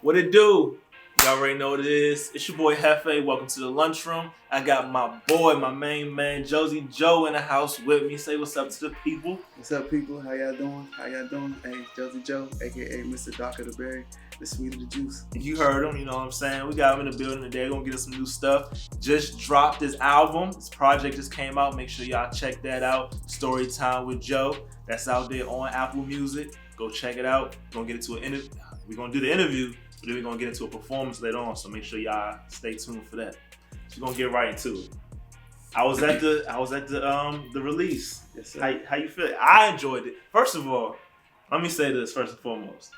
What it do? You already know what it is. It's your boy Hefe. Welcome to the Lunchroom. I got my boy, my main man, Joozy Joe in the house with me. Say what's up to the people. What's up, people? How y'all doing? Hey, Joozy Joe, aka Mr. Doc of the Berry, the sweet of the juice. You heard him, you know what I'm saying? We got him in the building today. We're gonna get us some new stuff. Just dropped his album. His project just came out. Make sure y'all check that out. Story Time with Joe. That's out there on Apple Music. Go check it out. We're gonna get into an interview. We're gonna do the interview, but then we're gonna get into a performance later on. So make sure y'all stay tuned for that. So we're gonna get right into it. I was at the release. Yes, sir. How you feel? I enjoyed it. First of all, let me say this first and foremost.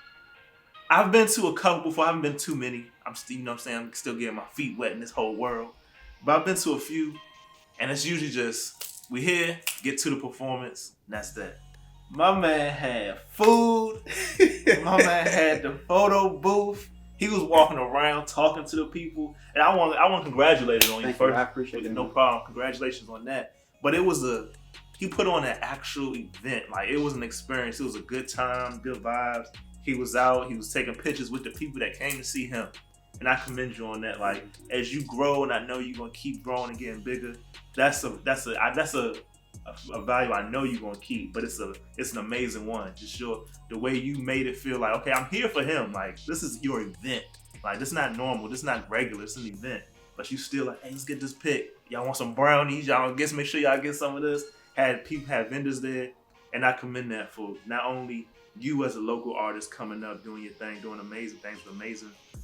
I've been to a couple before. I haven't been too many. I'm still, you know what I'm saying? I'm still getting my feet wet in this whole world. But I've been to a few, and it's usually just, we here, get to the performance, and that's that. My man had food. My man had the photo booth. He was walking around talking to the people. And I want to congratulate him on you Thank first. you. I appreciate it. No problem. Congratulations on that. But it was he put on an actual event. Like, it was an experience. It was a good time, good vibes. He was out. He was taking pictures with the people that came to see him. And I commend you on that. Like, as you grow, and I know you're gonna keep growing and getting bigger. That's a value I know you're gonna keep. But it's an amazing one. Just the way you made it feel like, okay, I'm here for him. Like, this is your event. Like, this is not normal. This is not regular. It's an event. But you still like, hey, let's get this pic. Y'all want some brownies? Y'all make sure y'all get some of this. Had vendors there, and I commend that for not only you as a local artist coming up, doing your thing, doing amazing things with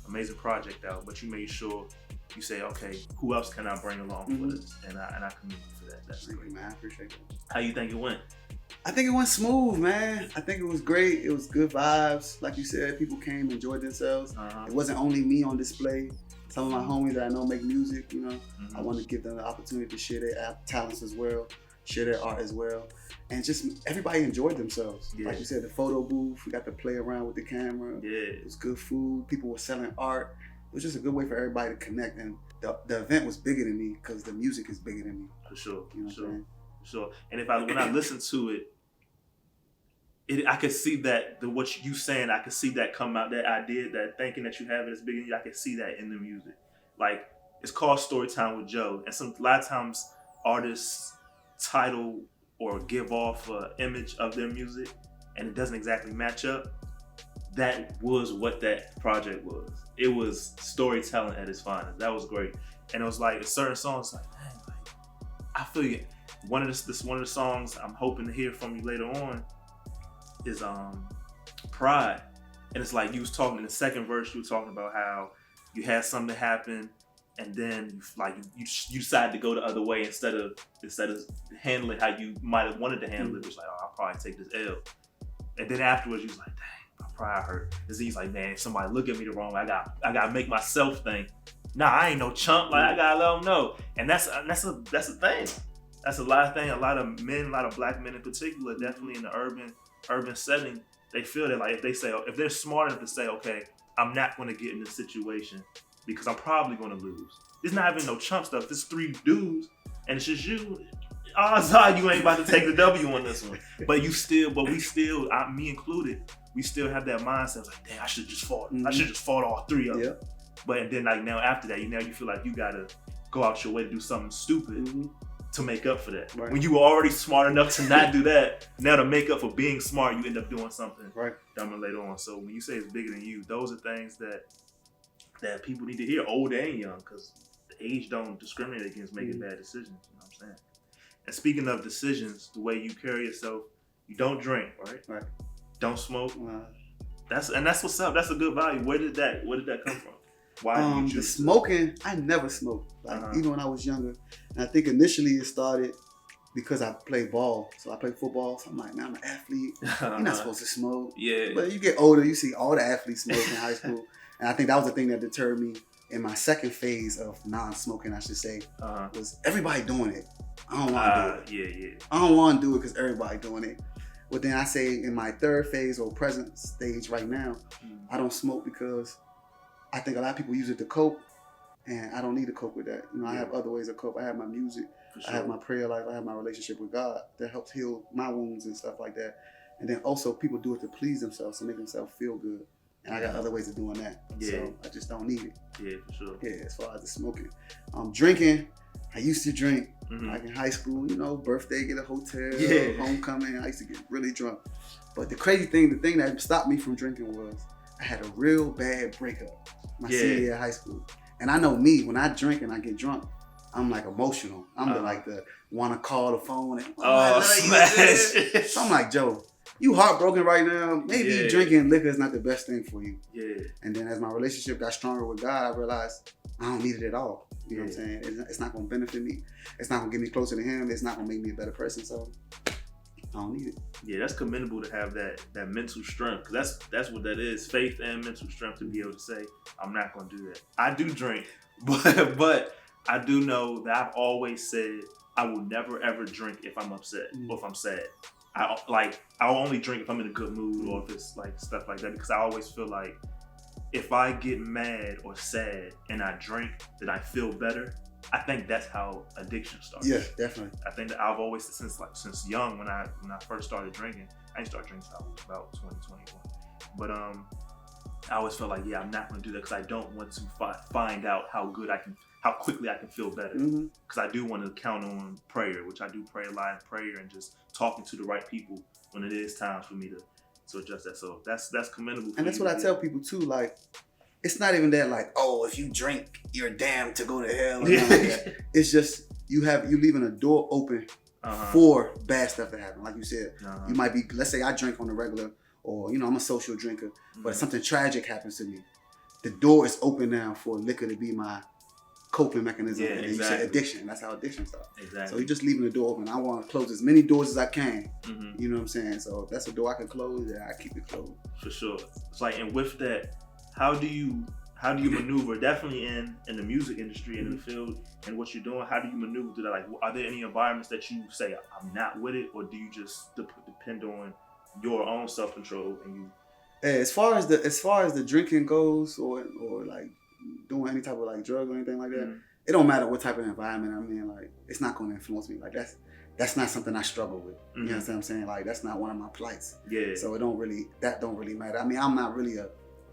amazing project out, but you made sure you say, okay, who else can I bring along for this? And I commend you for that. That's Thank great. you, man. I appreciate it. How you think it went? I think it went smooth, man. I think it was great. It was good vibes. Like you said, people came, enjoyed themselves. It wasn't only me on display. Some of my homies that I know make music, you know. I want to give them the opportunity to share their talents as well, share their art as well. And just everybody enjoyed themselves. Yeah. Like you said, the photo booth, we got to play around with the camera. Yeah. It was good food. People were selling art. It was just a good way for everybody to connect. And the event was bigger than me because the music is bigger than me. For sure. You know what I'm saying? For sure. And when I listened to it, I could see that what you saying, I could see that come out, that idea, that thinking that you have it as big as you, I could see that in the music. Like, it's called Story Time with Joe. And a lot of times artists title or give off an image of their music and it doesn't exactly match up. That was what that project was. It was storytelling at its finest. That was great. And it was like certain songs, like, man, like, I feel you. One of the songs I'm hoping to hear from you later on is Pride. And it's like you was talking in the second verse, you were talking about how you had something happen and then you decided to go the other way instead of handling how you might have wanted to handle it. It was like, oh, I'll probably take this L. And then afterwards you was like, dang, my pride hurt. And then he's like, man, if somebody look at me the wrong way, I gotta make myself think, nah, I ain't no chump. Like, I gotta let them know. And that's a thing. That's a lot of things. A lot of men, a lot of black men in particular, definitely in the urban setting, they feel that, like, if they're smart enough to say, okay, I'm not going to get in this situation because I'm probably going to lose. It's not even no chump stuff. There's 3 dudes and it's just you. Odds are you ain't about to take the W on this one. But we still, me included, we still have that mindset like, damn, I should just fought. I should just fought all 3 of them. Yep. But then, like, now after that, you feel like you got to go out your way to do something stupid to make up for that. Right. When you were already smart enough to not do that, now to make up for being smart, you end up doing something dumber later on. So when you say it's bigger than you, those are things that people need to hear, old and young, because the age don't discriminate against making bad decisions. You know what I'm saying? And speaking of decisions, the way you carry yourself, you don't drink, right? Don't smoke. That's what's up. That's a good value. Where did that come from? Why did you choose the smoking? I never smoked. Even when I was younger. And I think initially it started because I played ball. So I played football. So I'm like, man, I'm an athlete. You're not supposed to smoke. Yeah. But you get older, you see all the athletes smoke in high school. And I think that was the thing that deterred me in my second phase of non-smoking, I should say, was everybody doing it. I don't want to do it. Yeah. I don't want to do it because everybody doing it. But then I say in my third phase or present stage right now, I don't smoke because I think a lot of people use it to cope, and I don't need to cope with that. You know, I have other ways to cope. I have my music, I have my prayer life, I have my relationship with God that helps heal my wounds and stuff like that. And then also people do it to please themselves, to make themselves feel good. And I got other ways of doing that. Yeah. So I just don't need it. Yeah, for sure. Yeah, as far as the smoking. Drinking, I used to drink Mm-hmm. like in high school, birthday, get a hotel, homecoming. I used to get really drunk. But the crazy thing, the thing that stopped me from drinking was I had a real bad breakup my senior year of high school. And I know me, when I drink and I get drunk, I'm like emotional. I'm the want to call the phone and smash. So I'm like, Joe, you heartbroken right now. Maybe drinking liquor is not the best thing for you. Yeah. And then as my relationship got stronger with God, I realized I don't need it at all. You know what I'm saying? It's not going to benefit me. It's not going to get me closer to him. It's not going to make me a better person. So I don't need it. Yeah, that's commendable to have that mental strength. Because that's what that is. Faith and mental strength to be able to say, I'm not going to do that. I do drink, but I do know that I've always said I will never ever drink if I'm upset or if I'm sad. I'll only drink if I'm in a good mood or if it's like stuff like that, because I always feel like if I get mad or sad and I drink, then I feel better. I think that's how addiction starts. Yeah, definitely. I think that I've always since young, when I first started drinking, I didn't start drinking until I was about 20, 21. But I always felt like, I'm not going to do that because I don't want to find out how quickly I can feel better. Because I do want to count on prayer, which I do pray a lot in prayer and just talking to the right people when it is time for me to adjust that. So that's commendable. And that's what I tell people too. Like, it's not even that like, oh, if you drink, you're damned to go to hell. Or nothing like that. It's just you leaving a door open for bad stuff to happen. Like you said, you might be. Let's say I drink on the regular, or I'm a social drinker, but something tragic happens to me. The door is open now for liquor to be my coping mechanism. And you said addiction. That's how addiction starts. Exactly. So you're just leaving the door open. I want to close as many doors as I can. You know what I'm saying? So if that's a door I can close, I keep it closed. For sure. It's like, and with that, how do you maneuver? Definitely in the music industry, in the field, and what you're doing. How do you maneuver through that? Like, are there any environments that you say I'm not with it, or do you just depend on your own self control and you? As far as the drinking goes, or like doing any type of like drug or anything like that, it don't matter what type of environment I'm in. Like, it's not going to influence me. Like that's not something I struggle with. You know what I'm saying? Like, that's not one of my plights. Yeah. So that don't really matter. I mean, I'm not really a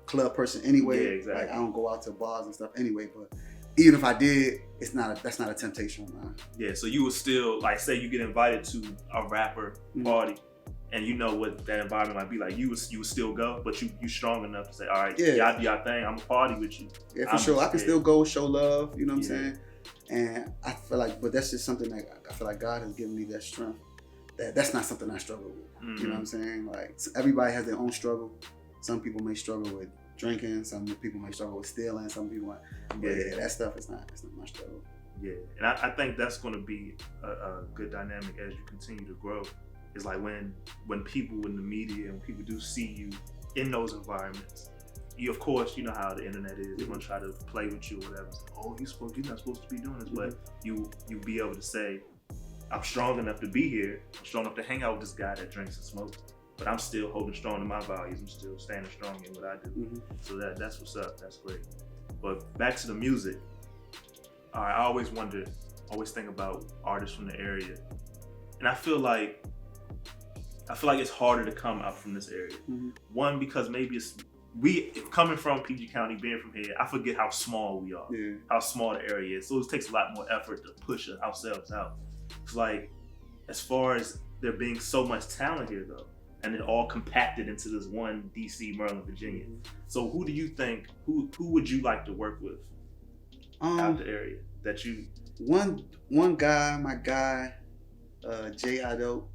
club person anyway. Yeah, exactly. Like, I don't go out to bars and stuff anyway. But even if I did, that's not a temptation of mine. Yeah. So you would still, like, say you get invited to a rapper party, and you know what that environment might be like, you would still go, but you strong enough to say, all right, y'all do y'all thing. I'm a party with you. Yeah, for sure. I can still go show love. You know what I'm saying? And I feel like, but that's just something that I feel like God has given me that strength. That's not something I struggle with. You know what I'm saying? Like, everybody has their own struggle. Some people may struggle with drinking. Some people may struggle with stealing. Some people, that stuff is not my struggle. Yeah, and I think that's going to be a good dynamic as you continue to grow. It's like when people in the media and people do see you in those environments, you, of course, you know how the internet is. They're gonna try to play with you or whatever. Oh, you're not supposed to be doing this, but you be able to say, I'm strong enough to be here. I'm strong enough to hang out with this guy that drinks and smokes, but I'm still holding strong to my values. I'm still standing strong in what I do. So that's what's up. That's great. But back to the music. All right, I always think about artists from the area, and I feel like it's harder to come out from this area. One, because maybe coming from PG County, being from here, I forget how small we are, how small the area is. So it takes a lot more effort to push ourselves out. It's like, as far as there being so much talent here though, and it all compacted into this one DC, Maryland, Virginia. So who do you think, who would you like to work with out the area that you? One guy, my guy, Jay Ido.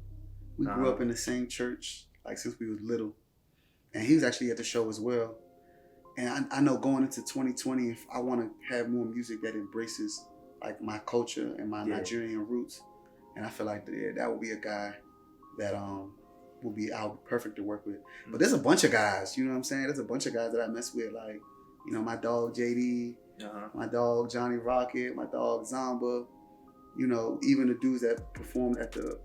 We grew up in the same church, like, since we was little. And he was actually at the show as well. And I know going into 2020, if I want to have more music that embraces like my culture and my Nigerian roots, and I feel like that would be a guy that would be perfect to work with. But there's a bunch of guys, you know what I'm saying? There's a bunch of guys that I mess with, like, my dog JD, my dog Johnny Rocket, my dog Zamba. Even the dudes that performed at the,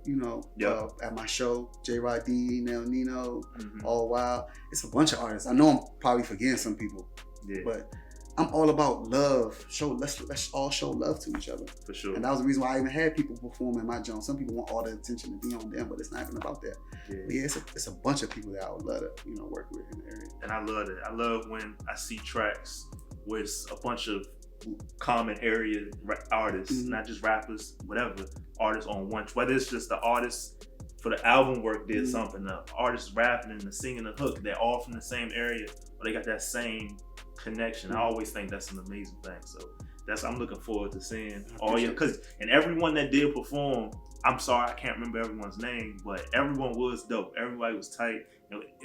at my show, J. Rod D, Nel Nino, All Wild. It's a bunch of artists. I know I'm probably forgetting some people, but I'm all about love. Let's all show love to each other. For sure. And that was the reason why I even had people perform in my joint. Some people want all the attention to be on them, but it's not even about that. Yeah, But yeah, it's a bunch of people that I would love to work with in the area. And I love it. I love when I see tracks where it's a bunch of common area artists, not just rappers, whatever artists on one. Whether it's just the artist for the album work did something, the artist rapping and the singing the hook, they're all from the same area, or they got that same connection. I always think that's an amazing thing. So I'm looking forward to seeing all your, and everyone that did perform, I'm sorry I can't remember everyone's name, but everyone was dope. Everybody was tight.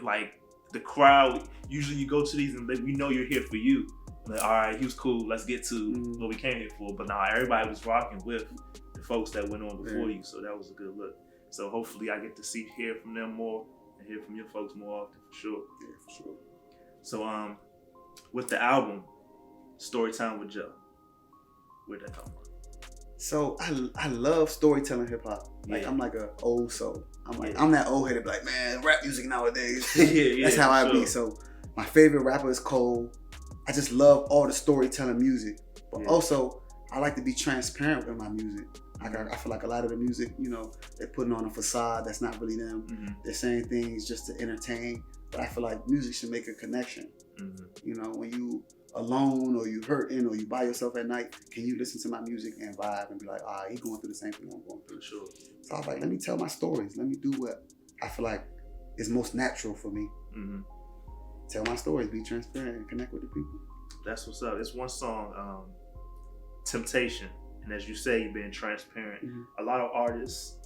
Like the crowd, usually you go to these and we know you're here for you. Like, all right, he was cool. Let's get to what we came here for. But nah, everybody was rocking with the folks that went on before you. So that was a good look. So hopefully I get to hear from them more and hear from your folks more often for sure. Yeah, for sure. So with the album, Storytime with Joe, where'd that come from? So I love storytelling hip hop. Like I'm like a old soul. I'm that old headed like, man, rap music nowadays. That's how I be. So my favorite rapper is Cole. I just love all the storytelling music. But also I like to be transparent with my music. I feel like a lot of the music, they're putting on a facade that's not really them. They're saying things just to entertain. But I feel like music should make a connection. When you alone or you hurting or you by yourself at night, can you listen to my music and vibe and be like, he going through the same thing I'm going through. Sure. So I was like, let me tell my stories. Let me do what I feel like is most natural for me. Tell my stories, be transparent, and connect with the people. That's what's up. It's one song, Temptation. And as you say, you're being transparent. A lot of artists,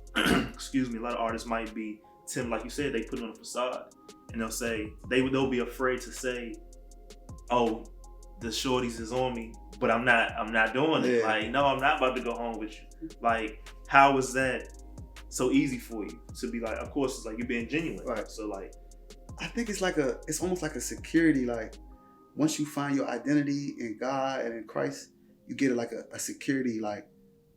might be, Tim, like you said, they put on a facade. And they'll say, they'll be afraid to say, oh, the shorties is on me, but I'm not doing it. Like, no, I'm not about to go home with you. Like, how is that so easy for you to be like, of course, it's like you're being genuine. Right. So like, I think it's almost like a security. Like once you find your identity in God and in Christ, you get like a security. Like,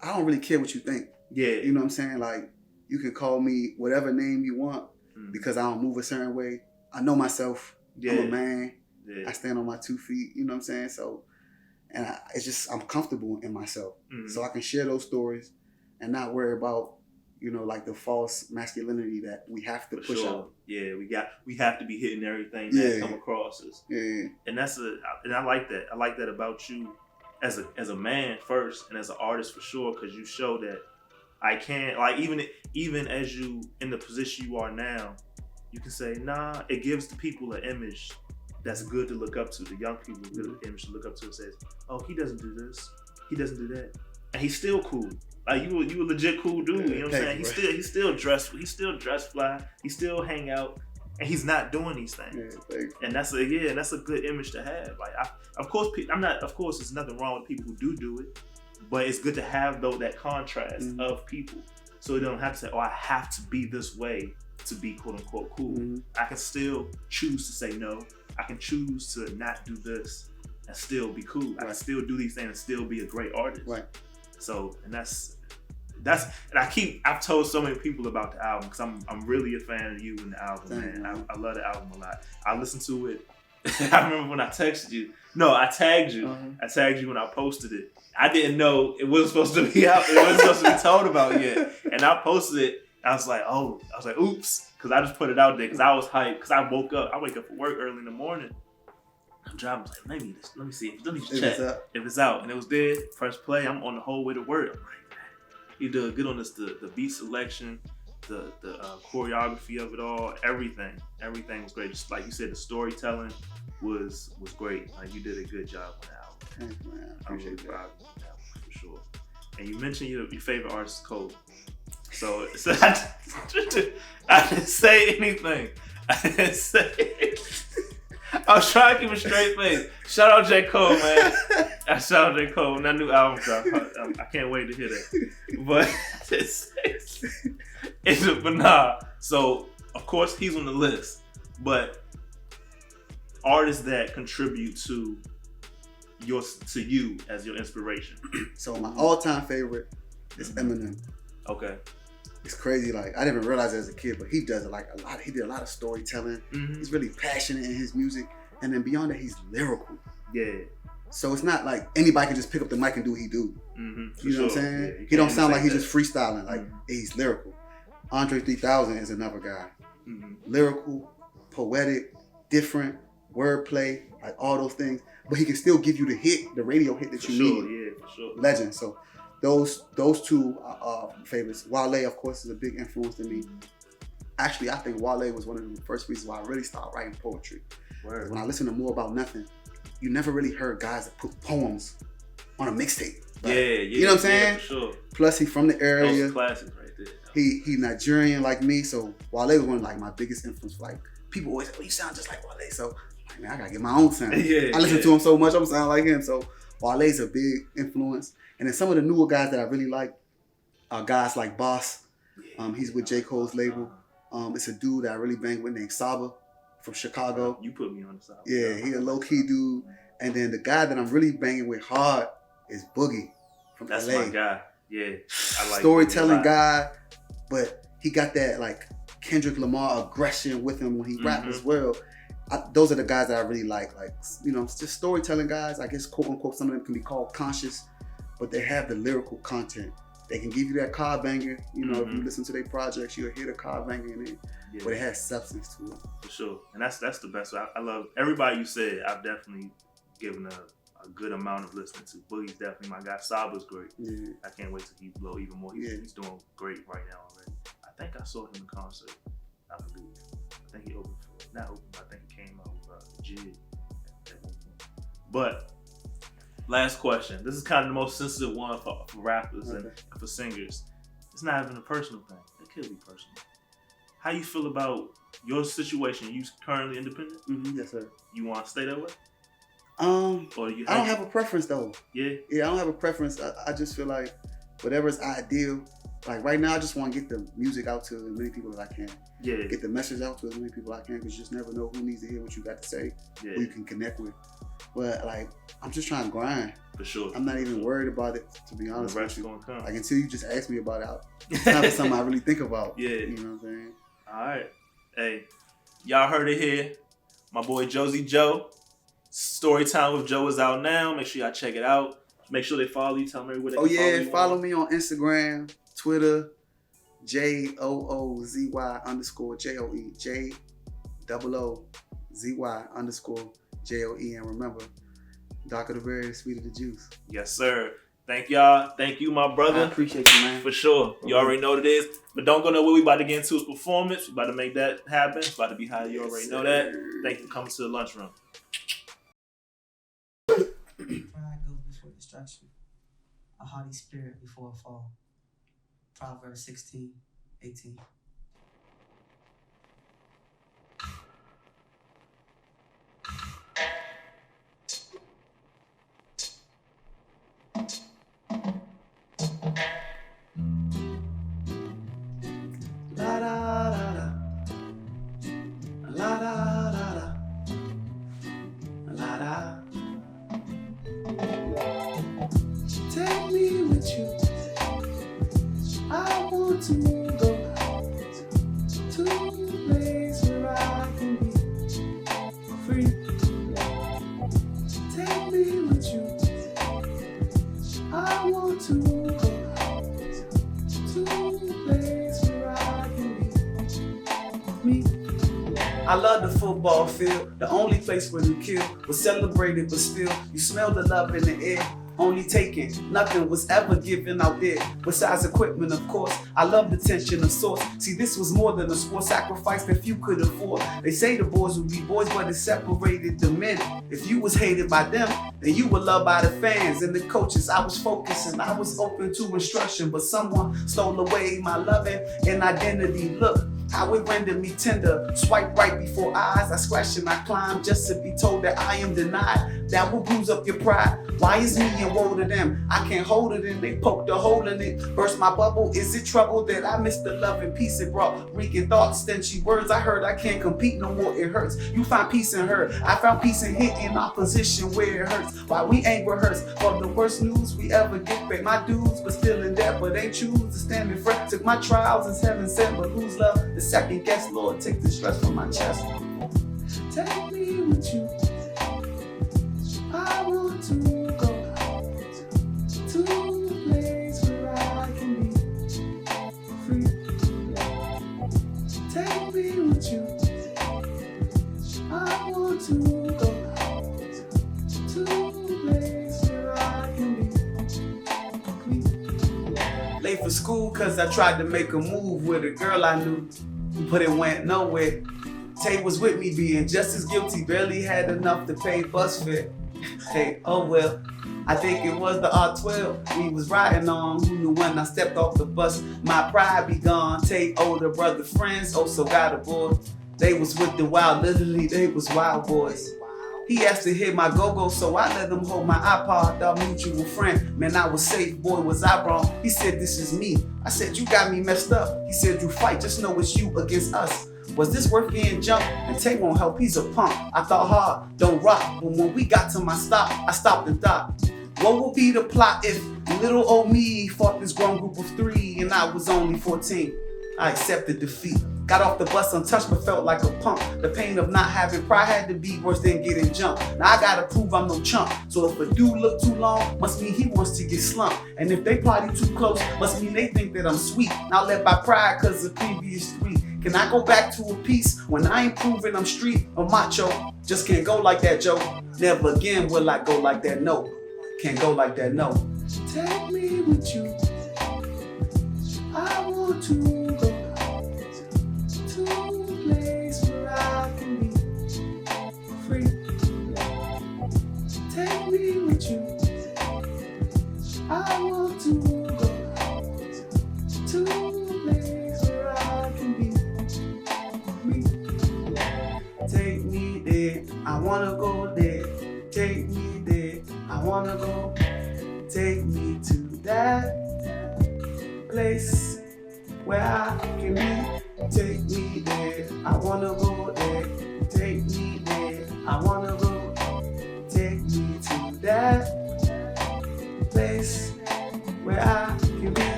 I don't really care what you think. Yeah. You know what I'm saying? Like, you can call me whatever name you want because I don't move a certain way. I know myself. I'm a man. Yeah. I stand on my 2 feet. You know what I'm saying? So, and I'm comfortable in myself. So I can share those stories and not worry about, like the false masculinity that we have to push out. Yeah, we have to be hitting everything that come across us. Yeah. And and I like that. I like that about you as a man first and as an artist for sure, because you show that I can't, like, even as you in the position you are now, you can say, nah, it gives the people an image that's good to look up to. The young people, a good image to look up to, and says, oh, he doesn't do this, he doesn't do that, and he's still cool. Like you a legit cool dude. You know what I'm saying? He's still dressed fly. He still hang out, and he's not doing these things. And that's a good image to have. Like, of course, there's nothing wrong with people who do it, but it's good to have that contrast of people, so you don't have to say, oh, I have to be this way to be quote unquote cool. I can still choose to say no. I can choose to not do this and still be cool. I can still do these things and still be a great artist. Right. So, and I've told so many people about the album because I'm really a fan of you and the album, man. I love the album a lot. I listened to it. I remember when I texted you. No, I tagged you. I tagged you when I posted it. I didn't know it wasn't supposed to be out. It wasn't supposed to be told about yet. And I posted it. I was like, oops, because I just put it out there because I was hyped. Because I wake up for work early in the morning. I'm driving. I was like, let me see. Let me just check if it's out. And it was there. Press play. I'm on the whole way to work. I'm like, you did good on this. The beat selection, the choreography of it all, everything was great. Just like you said, the storytelling was great. Like, you did a good job on the album. Thanks, man. I appreciate that. For sure. And you mentioned your favorite artist, Cole. So I didn't say anything. I was trying to keep a straight face. Shout out J. Cole, man. Shout out J. Cole when that new album dropped. I can't wait to hear that. But nah. So of course he's on the list. But artists that contribute to you as your inspiration. So my all-time favorite is Eminem. Okay. It's crazy. Like, I didn't even realize it as a kid, but he does like a lot. He did a lot of storytelling. He's really passionate in his music, and then beyond that, he's lyrical. Yeah. So it's not like anybody can just pick up the mic and do what he do. You know what I'm saying? Yeah, he don't sound like he's just freestyling. Like he's lyrical. Andre 3000 is another guy. Lyrical, poetic, different, wordplay, like all those things. But he can still give you the hit, the radio hit that you need. Yeah, for sure. Legend. So those two are favorites. Wale, of course, is a big influence to me. Actually, I think Wale was one of the first reasons why I really started writing poetry. When I listened to More About Nothing, you never really heard guys that put poems on a mixtape. Right? Yeah. You know what I'm saying? For sure. Plus, he's from the area. Those classics right there. He Nigerian like me, so Wale was one of like my biggest influence. Like people always say, "Oh, you sound just like Wale." So like, man, I gotta get my own sound. I listen to him so much, I'm sound like him. So Wale's a big influence. And then some of the newer guys that I really like are guys like Boss. He's with J. Cole's label. It's a dude that I really bang with named Saba from Chicago. You put me on the side. Yeah, he a low-key dude. And then the guy that I'm really banging with hard is Boogie from That's LA. my guy. Yeah, I like storytelling guy, but he got that like Kendrick Lamar aggression with him when he rap as well. Those are the guys that I really like. Like, you know, just storytelling guys. I guess quote unquote some of them can be called conscious, but they have the lyrical content. They can give you that car banger. You know, if you listen to their projects, you'll hear the car banger in it. Yeah. But it has substance to it. For sure. And that's the best. I love everybody you said. I've definitely given a good amount of listening to. Boogie's definitely my guy. Saba's great. Yeah. I can't wait till he blow even more. He's doing great right now already. I think I saw him in concert, I believe. I think he opened for, not opened, I think he came out with Jid at one point. But last question. This is kind of the most sensitive one for rappers and for singers. It's not even a personal thing. It could be personal. How you feel about your situation? You currently independent? Yes, sir. You want to stay that way? Or I don't have a preference though. Yeah, I don't have a preference. I just feel like whatever's ideal. Like right now, I just want to get the music out to as many people as I can. Yeah. Get the message out to as many people as I can, because you just never know who needs to hear what you got to say, who you can connect with. But like, I'm just trying to grind. For sure. I'm not even worried about it, to be honest with you. Gonna come. Like until you just ask me about it, it's not something I really think about. Yeah. You know what I'm saying? All right. Hey, y'all heard it here. My boy Joozy Joe. Storytime with Joe is out now. Make sure y'all check it out. Make sure they follow you. Tell them everywhere they can follow me on Instagram, Twitter, JOOZY_JOE, JOOZY_JOE. And remember, darker the berry, the sweeter the juice. Yes, sir. Thank y'all. Thank you, my brother. I appreciate you, man. For sure. You already know what it is. But don't go nowhere. We about to get into his performance. We about to make that happen. It's about to be high. You already know that. Thank you for coming to the Lunchroom. Pride goes before destruction, a haughty spirit before a fall. Proverbs 16:18. La da da da, la da da da, la da. Take me with you. I want to go to a place where I can be free. Take me with you. I want to go to a place where I can be me. I love the football field, the only place where you kill was celebrated, but still you smell the love in the air. Only taken, nothing was ever given out there. Besides equipment, of course, I love the tension of source. See, this was more than a sport sacrifice that few could afford. They say the boys would be boys, but it separated the men. If you was hated by them, then you were loved by the fans and the coaches. I was focusing, I was open to instruction, but someone stole away my loving and identity. Look how it rendered me tender. Swipe right before eyes, I scratch and I climb just to be told that I am denied. That will bruise up your pride. Why is me and woe to them? I can't hold it and they poked a hole in it. Burst my bubble, is it trouble that I missed the love and peace it brought? Reeking thoughts, stenchy words, I heard I can't compete no more, it hurts. You find peace in her, I found peace in hitting opposition where it hurts. Why we ain't rehearsed for the worst news we ever get. Pay my dues, but still in debt, but ain't choose to stand in front. Took my trials as heaven sent, but lose love the second guess. Lord, take the stress from my chest. Take me with you. I want to for school cause I tried to make a move with a girl I knew, but it went nowhere. Tay was with me being just as guilty, barely had enough to pay bus fare. Hey, oh well, I think it was the R12 we was riding on. Who knew when I stepped off the bus, my pride be gone. Tay older brother friends also got aboard. They was with the wild, literally they was wild boys. He asked to hit my go-go, so I let him hold my iPod, our mutual friend. Man, I was safe, boy, was I wrong? He said, this is me. I said, you got me messed up. He said, you fight, just know it's you against us. Was this worth getting jumped? And Tay won't help, he's a punk. I thought hard, don't rock. But when we got to my stop, I stopped and thought, what would be the plot if little old me fought this grown group of 3 and I was only 14? I accepted defeat. Got off the bus untouched but felt like a punk. The pain of not having pride had to be worse than getting jumped. Now I gotta prove I'm no chump. So if a dude look too long, must mean he wants to get slumped. And if they party too close, must mean they think that I'm sweet. Not led by pride cause the previous 3. Can I go back to a piece when I ain't proving I'm street or macho? Just can't go like that, Joe. Never again will I go like that, no. Can't go like that, no. Take me with you. I want to go to a place where I can be free. Take me with you. I want to go to a place where I can be free. Take me there, I wanna go there. Take me there, I wanna go. Take me to that place where I can be. Take me there, I wanna go there. Take me there, I wanna go. Take me to that